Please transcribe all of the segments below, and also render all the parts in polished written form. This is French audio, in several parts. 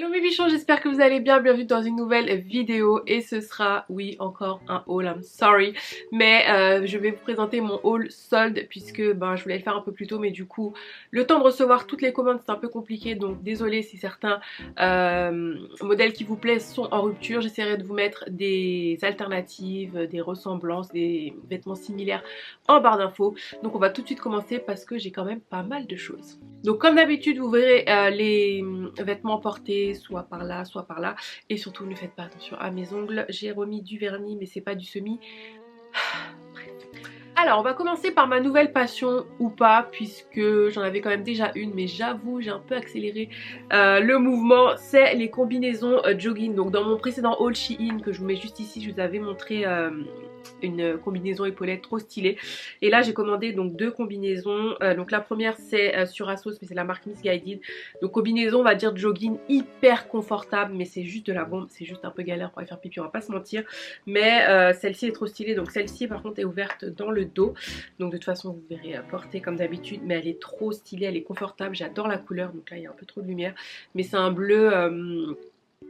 Hello mes bichons, j'espère que vous allez bien, bienvenue dans une nouvelle vidéo et ce sera, oui, encore un haul, I'm sorry, mais je vais vous présenter mon haul solde puisque je voulais le faire un peu plus tôt mais du coup le temps de recevoir toutes les commandes c'est un peu compliqué, donc désolé si certains modèles qui vous plaisent sont en rupture. J'essaierai de vous mettre des alternatives, des ressemblances, des vêtements similaires en barre d'infos. Donc on va tout de suite commencer parce que j'ai quand même pas mal de choses. Donc comme d'habitude vous verrez les vêtements portés soit par là et surtout ne faites pas attention à mes ongles. J'ai remis du vernis mais c'est pas du semi. Alors on va commencer par ma nouvelle passion ou pas puisque j'en avais quand même déjà une mais j'avoue j'ai un peu accéléré le mouvement, c'est les combinaisons jogging. Donc dans mon précédent haul Shein que je vous mets juste ici, je vous avais montré une combinaison épaulette trop stylée et là j'ai commandé donc deux combinaisons. Donc la première c'est sur Asos mais c'est la marque Missguided. Donc combinaison on va dire jogging hyper confortable mais c'est juste de la bombe, c'est juste un peu galère pour aller faire pipi, on va pas se mentir, mais celle-ci est trop stylée. Donc celle-ci par contre est ouverte dans le dos, donc de toute façon vous verrez porter comme d'habitude, mais elle est trop stylée, elle est confortable, j'adore la couleur. Donc là il y a un peu trop de lumière mais c'est un bleu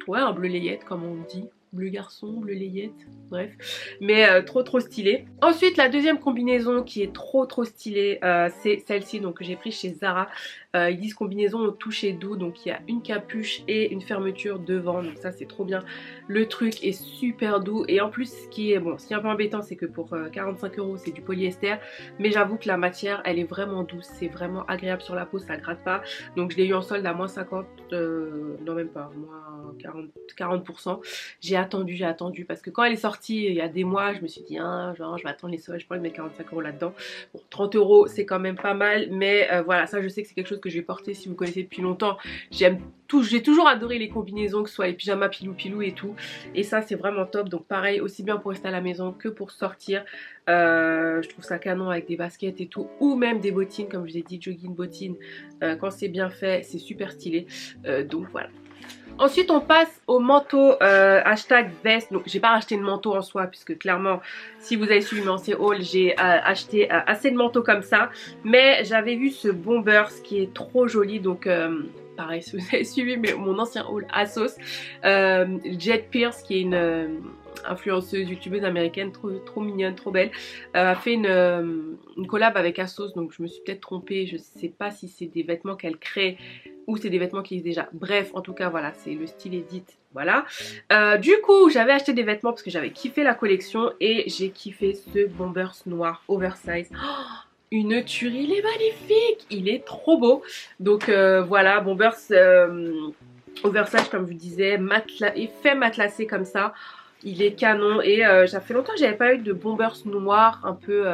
ouais, un bleu layette comme on dit, bleu garçon, bleu layette, bref, mais trop stylé. Ensuite la deuxième combinaison qui est trop stylée, c'est celle-ci donc que j'ai pris chez Zara. Ils disent combinaison au toucher doux, donc il y a une capuche et une fermeture devant, donc ça c'est trop bien. Le truc est super doux et en plus ce qui est un peu embêtant c'est que pour 45 € c'est du polyester, mais j'avoue que la matière elle est vraiment douce, c'est vraiment agréable sur la peau, ça gratte pas. Donc je l'ai eu en solde à moins 50, non même pas, moins 40%. J'ai attendu parce que quand elle est sortie il y a des mois je me suis dit genre je vais attendre les soldes, je peux pas mettre 45 € là-dedans. Bon 30 € c'est quand même pas mal, mais voilà, ça je sais que c'est quelque chose que je vais porter. Si vous me connaissez depuis longtemps, j'ai toujours adoré les combinaisons, que ce soit les pyjamas pilou et tout, et ça c'est vraiment top. Donc pareil, aussi bien pour rester à la maison que pour sortir, je trouve ça canon avec des baskets et tout, ou même des bottines comme je vous ai dit, jogging bottines, quand c'est bien fait c'est super stylé, donc voilà. Ensuite on passe au manteau hashtag veste. Donc j'ai pas acheté de manteau en soi puisque clairement si vous avez suivi mes anciens hauls j'ai acheté assez de manteaux comme ça, mais j'avais vu ce Bombers qui est trop joli. Donc pareil si vous avez suivi mon ancien haul Asos, Jet Pierce qui est une influenceuse youtubeuse américaine trop mignonne, trop belle, a fait une collab avec Asos, donc je me suis peut-être trompée, je sais pas si c'est des vêtements qu'elle crée ou c'est des vêtements qui existent déjà. Bref, en tout cas voilà, c'est le style edit, voilà. Du coup j'avais acheté des vêtements parce que j'avais kiffé la collection et j'ai kiffé ce Bombers noir oversize. Oh, une tuerie, il est magnifique, il est trop beau. Donc voilà, Bombers oversize comme je vous disais, effet matelassé comme ça. Il est canon et ça fait longtemps que j'avais pas eu de Bombers noir un peu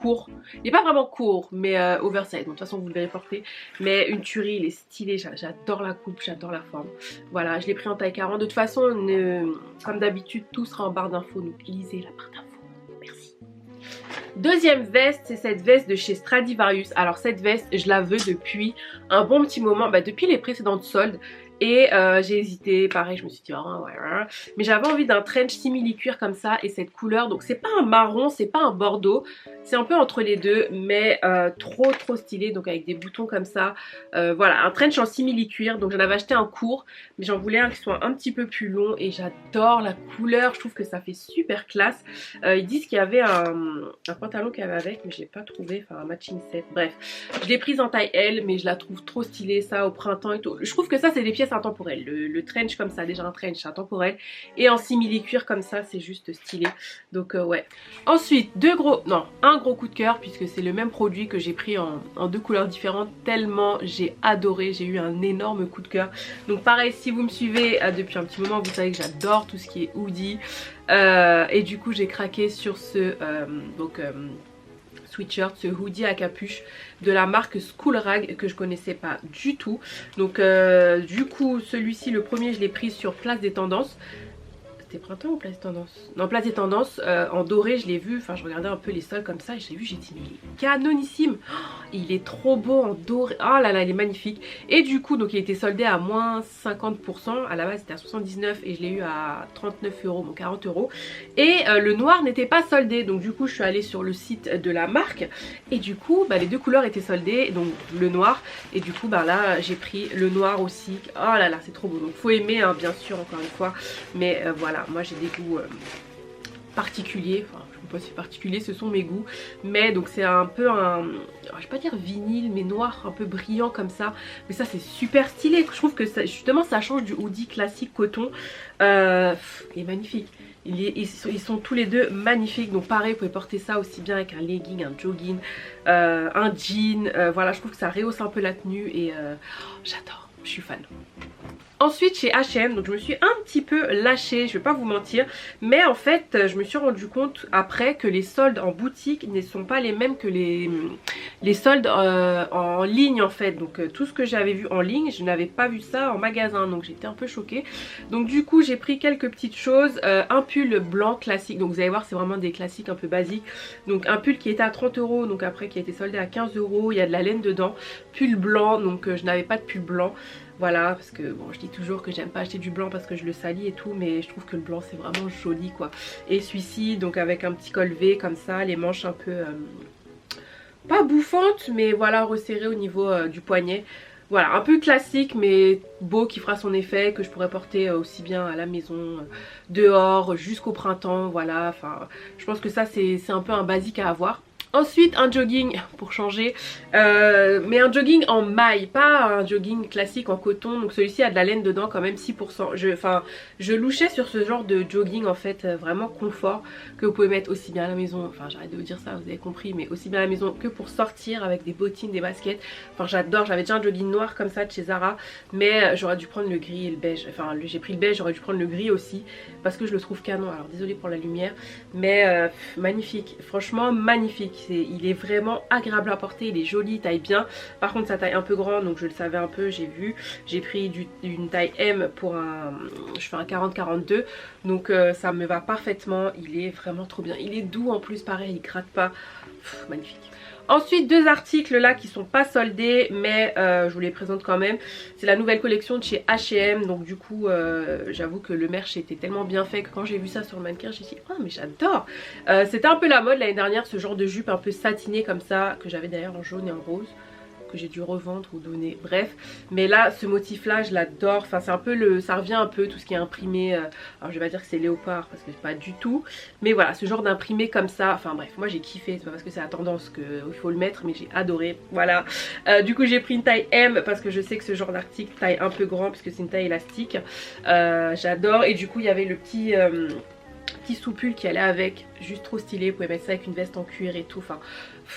court. Il est pas vraiment court mais oversize, donc de toute façon vous le verrez porter. Mais une tuerie, il est stylé, j'adore la coupe, j'adore la forme. Voilà, je l'ai pris en taille 40. De toute façon, comme d'habitude, tout sera en barre d'infos, donc lisez la barre d'infos. Merci. Deuxième veste, c'est cette veste de chez Stradivarius. Alors cette veste, je la veux depuis un bon petit moment, depuis les précédentes soldes. Et j'ai hésité, pareil je me suis dit mais j'avais envie d'un trench simili-cuir comme ça et cette couleur. Donc c'est pas un marron, c'est pas un bordeaux, c'est un peu entre les deux, mais trop stylé. Donc avec des boutons comme ça, voilà, un trench en simili-cuir. Donc j'en avais acheté un court mais j'en voulais un qui soit un petit peu plus long et j'adore la couleur, je trouve que ça fait super classe. Ils disent qu'il y avait un pantalon qu'il y avait avec mais j'ai pas trouvé, enfin un matching set, bref. Je l'ai prise en taille L mais je la trouve trop stylée, ça au printemps et tout. Je trouve que ça c'est des pièces intemporelles, le trench comme ça, déjà un trench intemporel et en simili cuir comme ça c'est juste stylé. Donc ouais. Ensuite un gros coup de cœur puisque c'est le même produit que j'ai pris en deux couleurs différentes, tellement j'ai adoré, j'ai eu un énorme coup de cœur. Donc pareil, si vous me suivez depuis un petit moment vous savez que j'adore tout ce qui est hoodie, et du coup j'ai craqué sur ce sweatshirt, ce hoodie à capuche de la marque School Rag que je connaissais pas du tout. Donc du coup celui-ci, le premier je l'ai pris sur Place des Tendances. c'était printemps ou place et tendance? Non, place et tendance, en doré je l'ai vu, enfin je regardais un peu les soldes comme ça et je l'ai vu, j'ai dit mais il est canonissime, oh, il est trop beau en doré, oh là là il est magnifique. Et du coup donc il était soldé à moins 50%, à la base c'était à 79 et je l'ai eu à 39 euros, bon 40 euros. Et le noir n'était pas soldé, donc du coup je suis allée sur le site de la marque et du coup bah, les deux couleurs étaient soldées, donc le noir, et du coup bah là j'ai pris le noir aussi. Oh là là c'est trop beau, donc faut aimer hein, bien sûr encore une fois, mais voilà moi j'ai des goûts particuliers, enfin je ne sais pas si c'est particulier, ce sont mes goûts, mais donc c'est un peu un, je vais pas dire vinyle mais noir un peu brillant comme ça, mais ça c'est super stylé, je trouve que ça, justement ça change du hoodie classique coton, il est magnifique. Ils sont tous les deux magnifiques, donc pareil vous pouvez porter ça aussi bien avec un legging, un jogging, un jean, voilà je trouve que ça rehausse un peu la tenue et j'adore, je suis fan. Ensuite chez H&M, donc je me suis un petit peu lâchée, je vais pas vous mentir, mais en fait je me suis rendu compte après que les soldes en boutique ne sont pas les mêmes que les soldes en ligne en fait. Donc tout ce que j'avais vu en ligne, je n'avais pas vu ça en magasin, donc j'étais un peu choquée. Donc du coup j'ai pris quelques petites choses, un pull blanc classique, donc vous allez voir c'est vraiment des classiques un peu basiques. Donc un pull qui était à 30 euros, donc après qui a été soldé à 15 euros, il y a de la laine dedans, pull blanc, donc je n'avais pas de pull blanc. Voilà, parce que bon je dis toujours que j'aime pas acheter du blanc parce que je le salis et tout, mais je trouve que le blanc c'est vraiment joli quoi. Et celui-ci donc avec un petit col V comme ça, les manches un peu pas bouffantes mais voilà resserrées au niveau du poignet. Voilà, un peu classique mais beau, qui fera son effet, que je pourrais porter aussi bien à la maison, dehors, jusqu'au printemps, voilà. Enfin, je pense que ça c'est un peu un basique à avoir. Ensuite un jogging pour changer, mais un jogging en maille, pas un jogging classique en coton, donc celui-ci a de la laine dedans quand même 6%. Je louchais sur ce genre de jogging en fait, vraiment confort, que vous pouvez mettre aussi bien à la maison, enfin j'arrête de vous dire ça, vous avez compris, mais aussi bien à la maison que pour sortir avec des bottines, des baskets. Enfin j'adore, j'avais déjà un jogging noir comme ça de chez Zara, mais j'aurais dû prendre le gris et le beige, enfin j'ai pris le beige, j'aurais dû prendre le gris aussi, parce que je le trouve canon, alors désolée pour la lumière, mais magnifique, franchement magnifique. Il est vraiment agréable à porter, il est joli, il taille bien. Par contre sa taille un peu grande, donc je le savais un peu, j'ai vu. J'ai pris une taille M pour un... Je fais un 40-42, donc ça me va parfaitement. Il est vraiment trop bien. Il est doux en plus, pareil, il gratte pas. Pff, magnifique. Ensuite deux articles là qui sont pas soldés mais je vous les présente quand même. C'est la nouvelle collection de chez H&M, donc du coup j'avoue que le merch était tellement bien fait que quand j'ai vu ça sur le mannequin j'ai dit oh mais j'adore. C'était un peu la mode l'année dernière, ce genre de jupe un peu satinée comme ça, que j'avais d'ailleurs en jaune et en rose, que j'ai dû revendre ou donner, bref. Mais là ce motif là je l'adore, enfin c'est un peu le, ça revient un peu tout ce qui est imprimé, alors je vais pas dire que c'est léopard parce que c'est pas du tout, mais voilà ce genre d'imprimé comme ça, enfin bref moi j'ai kiffé, c'est pas parce que c'est la tendance qu'il faut le mettre, mais j'ai adoré, voilà. Du coup j'ai pris une taille M parce que je sais que ce genre d'article taille un peu grand puisque c'est une taille élastique, j'adore. Et du coup il y avait le petit sous-pull qui allait avec, juste trop stylé, vous pouvez mettre ça avec une veste en cuir et tout, enfin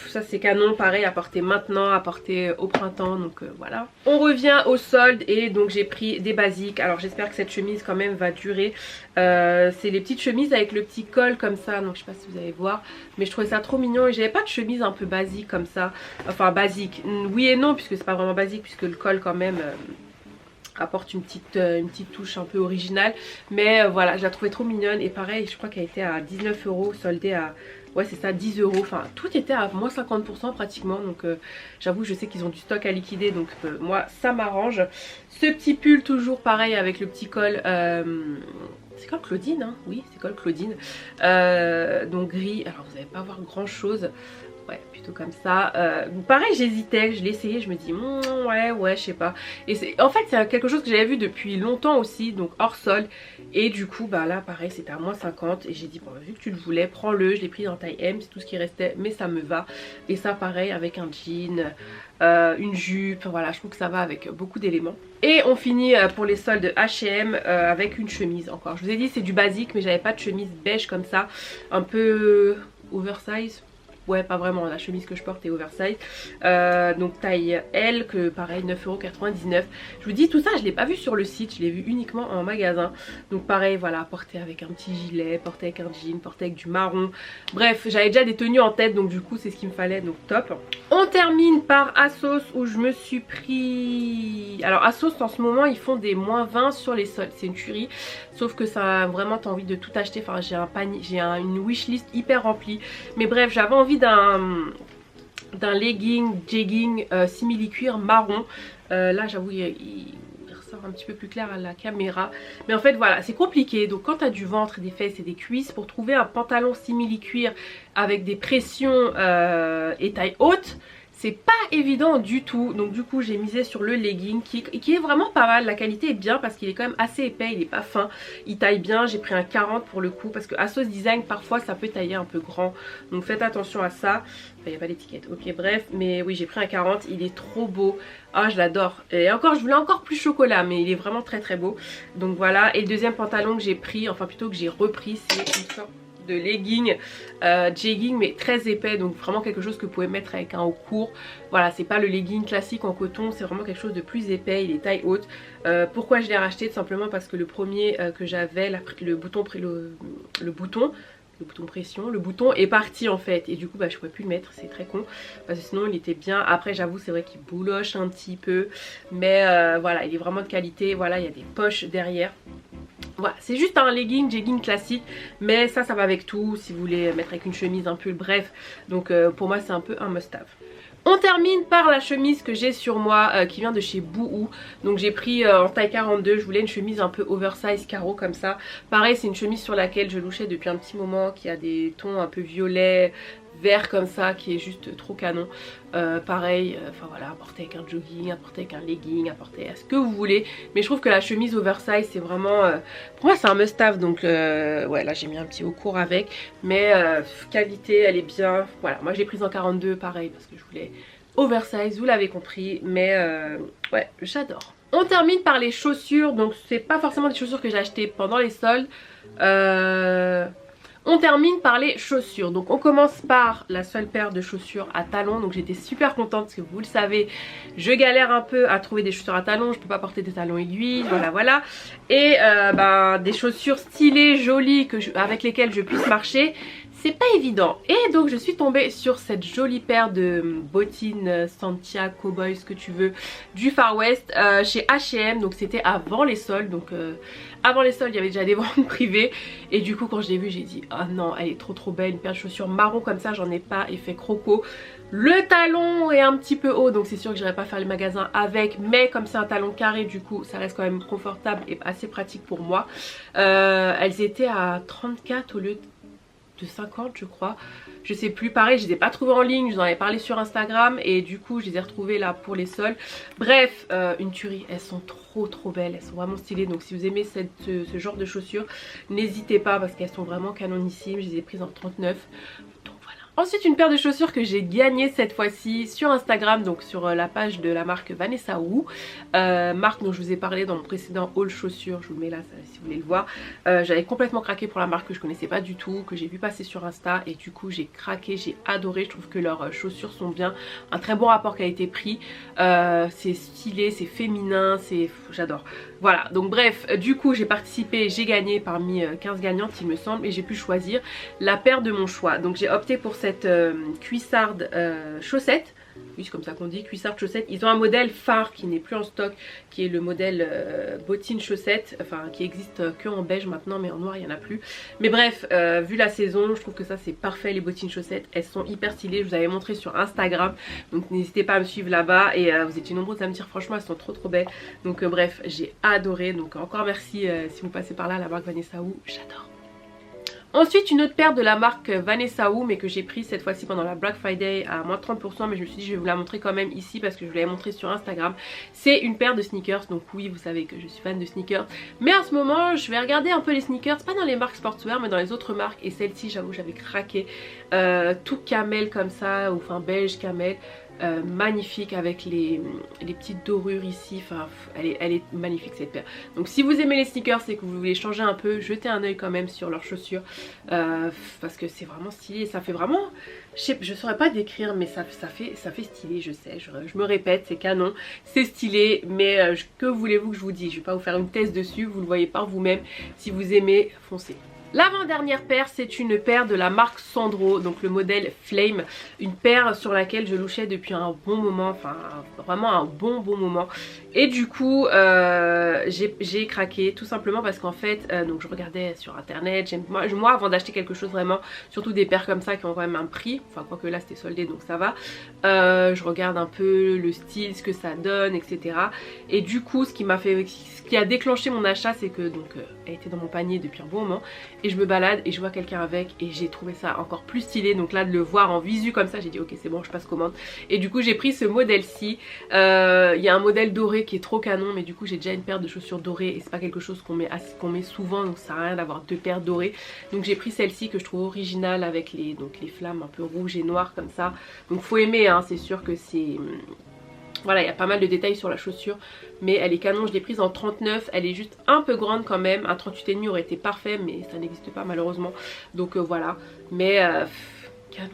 ça c'est canon, pareil à porter maintenant, à porter au printemps, donc voilà. On revient au solde et donc j'ai pris des basiques, alors j'espère que cette chemise quand même va durer, c'est les petites chemises avec le petit col comme ça, donc je sais pas si vous allez voir, mais je trouvais ça trop mignon et j'avais pas de chemise un peu basique comme ça, enfin basique, oui et non puisque c'est pas vraiment basique puisque le col quand même... apporte une petite touche un peu originale, mais voilà je la trouvais trop mignonne. Et pareil je crois qu'elle était à 19 euros, soldée à, ouais c'est ça, 10 euros, enfin tout était à moins 50% pratiquement, donc j'avoue je sais qu'ils ont du stock à liquider, donc moi ça m'arrange. Ce petit pull toujours pareil avec le petit col, c'est col Claudine hein, oui c'est col Claudine, donc gris, alors vous n'allez pas voir grand chose. Ouais, plutôt comme ça. Pareil, j'hésitais, je l'ai essayé, je me dis ouais, je sais pas. Et en fait, c'est quelque chose que j'avais vu depuis longtemps aussi, donc hors solde. Et du coup, bah là, pareil, c'était à moins 50. Et j'ai dit, bon, vu que tu le voulais, prends-le. Je l'ai pris en taille M, c'est tout ce qui restait, mais ça me va. Et ça, pareil, avec un jean, une jupe, voilà, je trouve que ça va avec beaucoup d'éléments. Et on finit pour les soldes H&M avec une chemise encore. Je vous ai dit, c'est du basique, mais j'avais pas de chemise beige comme ça, un peu oversize. ouais pas vraiment, la chemise que je porte est oversize. Donc taille L, que pareil 9,99 €. Je vous dis tout ça je l'ai pas vu sur le site, je l'ai vu uniquement en magasin. Donc pareil voilà, porter avec un petit gilet, porter avec un jean, porter avec du marron. Bref j'avais déjà des tenues en tête donc du coup c'est ce qu'il me fallait, donc top. On termine par ASOS où je me suis pris... Alors ASOS en ce moment ils font des -20 sur les soldes, c'est une tuerie. Sauf que ça vraiment t'as envie de tout acheter, enfin j'ai un panier, j'ai une wishlist hyper remplie. Mais bref j'avais envie d'un legging, jegging simili cuir marron. Là j'avoue il ressort un petit peu plus clair à la caméra. Mais en fait voilà c'est compliqué. Donc quand t'as du ventre, des fesses et des cuisses, pour trouver un pantalon simili cuir avec des pressions et taille haute, c'est pas évident du tout. Donc du coup j'ai misé sur le legging qui est vraiment pas mal. La qualité est bien parce qu'il est quand même assez épais, il est pas fin, il taille bien. J'ai pris un 40 pour le coup parce que ASOS Design parfois ça peut tailler un peu grand, donc faites attention à ça. Enfin, il n'y a pas d'étiquette, ok bref, mais oui j'ai pris un 40, il est trop beau. Ah je l'adore. Et encore je voulais encore plus chocolat mais il est vraiment très très beau. Donc voilà. Et le deuxième pantalon que j'ai pris, enfin plutôt que j'ai repris, c'est une sorte de legging jegging mais très épais, donc vraiment quelque chose que vous pouvez mettre avec un haut court. Voilà c'est pas le legging classique en coton, c'est vraiment quelque chose de plus épais, il est taille haute. Pourquoi je l'ai racheté? Tout simplement parce que le premier que j'avais, le bouton pression, le bouton est parti en fait et du coup bah je pouvais plus le mettre, c'est très con parce que sinon il était bien. Après j'avoue c'est vrai qu'il bouloche un petit peu mais voilà il est vraiment de qualité. Voilà il y a des poches derrière. Voilà, c'est juste un legging, jegging classique, mais ça va avec tout, si vous voulez mettre avec une chemise, un pull, bref. Donc pour moi c'est un peu un must-have. On termine par la chemise que j'ai sur moi qui vient de chez Boohoo. Donc j'ai pris en taille 42, je voulais une chemise un peu oversize carreau comme ça. Pareil c'est une chemise sur laquelle je louchais depuis un petit moment, qui a des tons un peu violets, vert comme ça, qui est juste trop canon. Pareil, enfin voilà, à porter avec un jogging, à porter avec un legging, à porter à ce que vous voulez. Mais je trouve que la chemise oversize c'est vraiment, pour moi c'est un must-have. Donc ouais là j'ai mis un petit haut court avec. Mais qualité elle est bien. Voilà moi je l'ai prise en 42 pareil parce que je voulais oversize, vous l'avez compris. Mais ouais j'adore. On termine par les chaussures. Donc c'est pas forcément des chaussures que j'ai achetées pendant les soldes. On termine par les chaussures. Donc on commence par la seule paire de chaussures à talons. Donc j'étais super contente parce que vous le savez, je galère un peu à trouver des chaussures à talons. Je peux pas porter des talons aiguilles, voilà. Et des chaussures stylées, jolies, avec lesquelles je puisse marcher, c'est pas évident. Et donc je suis tombée sur cette jolie paire de bottines Santia Cowboy, ce que tu veux, du Far West chez H&M. Donc c'était avant les soldes. Donc avant les soldes il y avait déjà des ventes privées. Et du coup quand je l'ai vue j'ai dit oh non elle est trop belle. Une paire de chaussures marron comme ça j'en ai pas, effet croco. Le talon est un petit peu haut donc c'est sûr que j'irai pas faire les magasins avec. Mais comme c'est un talon carré du coup ça reste quand même confortable et assez pratique pour moi. Elles étaient à 34 au lieu de 50 je crois, je sais plus. Pareil je les ai pas trouvées en ligne, je vous en avais parlé sur Instagram et du coup je les ai retrouvées là pour les soldes. Bref une tuerie, elles sont trop belles, elles sont vraiment stylées. Donc si vous aimez ce genre de chaussures n'hésitez pas parce qu'elles sont vraiment canonissimes. Je les ai prises en 39. Ensuite une paire de chaussures que j'ai gagnée cette fois-ci sur Instagram, donc sur la page de la marque Vanessa Wu, marque dont je vous ai parlé dans mon précédent haul chaussures, je vous le mets là si vous voulez le voir. J'avais complètement craqué pour la marque que je connaissais pas du tout, que j'ai vu passer sur Insta et du coup j'ai craqué, j'ai adoré. Je trouve que leurs chaussures sont bien, un très bon rapport qualité-prix, c'est stylé, c'est féminin, j'adore. Voilà donc bref du coup j'ai participé, j'ai gagné parmi 15 gagnantes il me semble et j'ai pu choisir la paire de mon choix. Donc j'ai opté pour cette cuissarde chaussette. Oui c'est comme ça qu'on dit, cuissarde chaussette. Ils ont un modèle phare qui n'est plus en stock, qui est le modèle bottine chaussette, enfin qui existe que en beige maintenant mais en noir il n'y en a plus. Mais bref vu la saison je trouve que ça c'est parfait. Les bottines chaussettes elles sont hyper stylées, je vous avais montré sur Instagram donc n'hésitez pas à me suivre là-bas. Et vous étiez nombreux à me dire franchement elles sont trop belles. Donc bref j'ai adoré, donc encore merci si vous passez par là, la marque Vanessa Wu, j'adore. Ensuite une autre paire de la marque Vanessa Wu mais que j'ai pris cette fois-ci pendant la Black Friday à moins de 30%, mais je me suis dit je vais vous la montrer quand même ici parce que je vous l'avais montré sur Instagram. C'est une paire de sneakers, donc oui vous savez que je suis fan de sneakers. Mais en ce moment je vais regarder un peu les sneakers, pas dans les marques sportswear mais dans les autres marques. Et celle-ci j'avoue j'avais craqué, tout camel comme ça, ou enfin beige camel. magnifique avec les petites dorures ici. Enfin, elle est magnifique cette paire. Donc si vous aimez les sneakers et que vous voulez changer un peu, jetez un œil quand même sur leurs chaussures parce que c'est vraiment stylé et ça fait vraiment, je saurais pas décrire, mais ça fait stylé. Je sais, je me répète, c'est canon, c'est stylé, mais que voulez-vous que je vous dise? Je vais pas vous faire une thèse dessus, vous le voyez par vous-même. Si vous aimez, foncez. L'avant-dernière paire, c'est une paire de la marque Sandro, donc le modèle Flame, une paire sur laquelle je louchais depuis un bon moment, enfin vraiment un bon moment. Et du coup j'ai craqué tout simplement parce qu'en fait donc je regardais sur internet, moi avant d'acheter quelque chose vraiment, surtout des paires comme ça qui ont quand même un prix, enfin quoique là c'était soldé donc ça va, je regarde un peu le style, ce que ça donne, etc. Et du coup ce qui a déclenché mon achat, c'est que donc elle était dans mon panier depuis un bon moment et je me balade et je vois quelqu'un avec et j'ai trouvé ça encore plus stylé. Donc là de le voir en visu comme ça, j'ai dit ok c'est bon, je passe commande. Et du coup j'ai pris ce modèle-ci. Il y a un modèle doré qui est trop canon, mais du coup j'ai déjà une paire de chaussures dorées et c'est pas quelque chose qu'on met souvent, donc ça sert à rien d'avoir deux paires dorées. Donc j'ai pris celle-ci que je trouve originale avec les flammes un peu rouges et noires comme ça. Donc faut aimer hein, c'est sûr que c'est... Voilà, il y a pas mal de détails sur la chaussure, mais elle est canon. Je l'ai prise en 39, elle est juste un peu grande quand même. Un 38,5 aurait été parfait, mais ça n'existe pas malheureusement. Donc voilà, mais canon.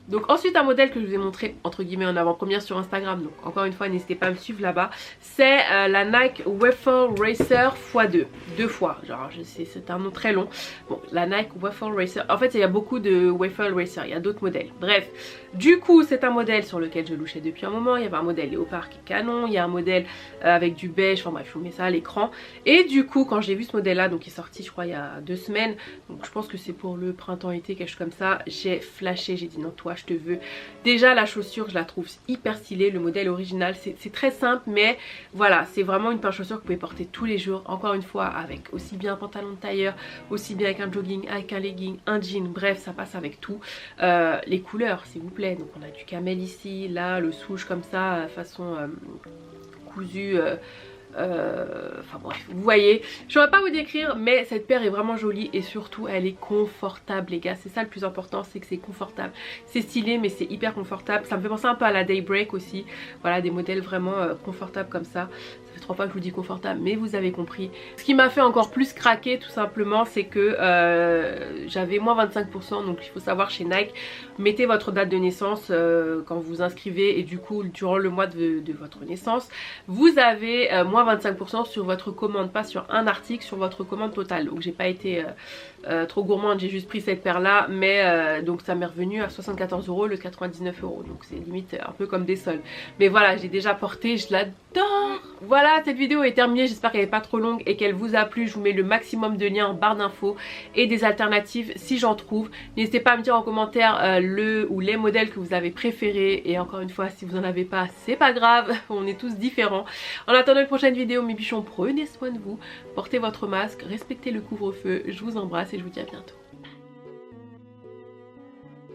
Donc ensuite un modèle que je vous ai montré entre guillemets en avant-première sur Instagram, donc encore une fois n'hésitez pas à me suivre là-bas, c'est la Nike Waffle Racer x2, deux fois, genre je sais c'est un nom très long. Bon, la Nike Waffle Racer, en fait il y a beaucoup de Waffle Racer, il y a d'autres modèles, bref. Du coup c'est un modèle sur lequel je louchais depuis un moment, il y avait un modèle léopard qui est canon, il y a un modèle avec du beige, enfin bref je vous mets ça à l'écran. Et du coup quand j'ai vu ce modèle là, donc qui est sorti je crois il y a 2 semaines, donc je pense que c'est pour le printemps-été, quelque chose comme ça, j'ai flashé, j'ai dit non toi je te veux. Déjà la chaussure je la trouve hyper stylée, le modèle original c'est très simple, mais voilà c'est vraiment une paire de chaussures que vous pouvez porter tous les jours, encore une fois avec aussi bien un pantalon de tailleur, aussi bien avec un jogging, avec un legging, un jean, bref ça passe avec tout. Les couleurs s'il vous plaît, donc on a du camel ici, là le souche comme ça façon cousu, enfin bref, vous voyez, je saurais pas vous décrire, mais cette paire est vraiment jolie et surtout elle est confortable les gars, c'est ça le plus important, c'est que c'est confortable, c'est stylé mais c'est hyper confortable. Ça me fait penser un peu à la Daybreak aussi, voilà des modèles vraiment confortables comme ça. Ça fait 3 fois que je vous dis confortable, mais vous avez compris. Ce qui m'a fait encore plus craquer tout simplement, c'est que j'avais moins 25%, donc il faut savoir chez Nike, mettez votre date de naissance quand vous vous inscrivez et du coup durant le mois de votre naissance, vous avez moins 25% sur votre commande, pas sur un article, sur votre commande totale. Donc j'ai pas été trop gourmande, j'ai juste pris cette paire là, mais donc ça m'est revenu à 74 € au lieu de 99 €, donc c'est limite un peu comme des soldes. Mais voilà, j'ai déjà porté, je l'adore. Voilà, cette vidéo est terminée, j'espère qu'elle n'est pas trop longue et qu'elle vous a plu. Je vous mets le maximum de liens en barre d'infos et des alternatives si j'en trouve. N'hésitez pas à me dire en commentaire le ou les modèles que vous avez préférés, et encore une fois si vous en avez pas c'est pas grave, on est tous différents. En attendant une prochaine vidéo mes bichons, prenez soin de vous, portez votre masque, respectez le couvre-feu, je vous embrasse et je vous dis à bientôt.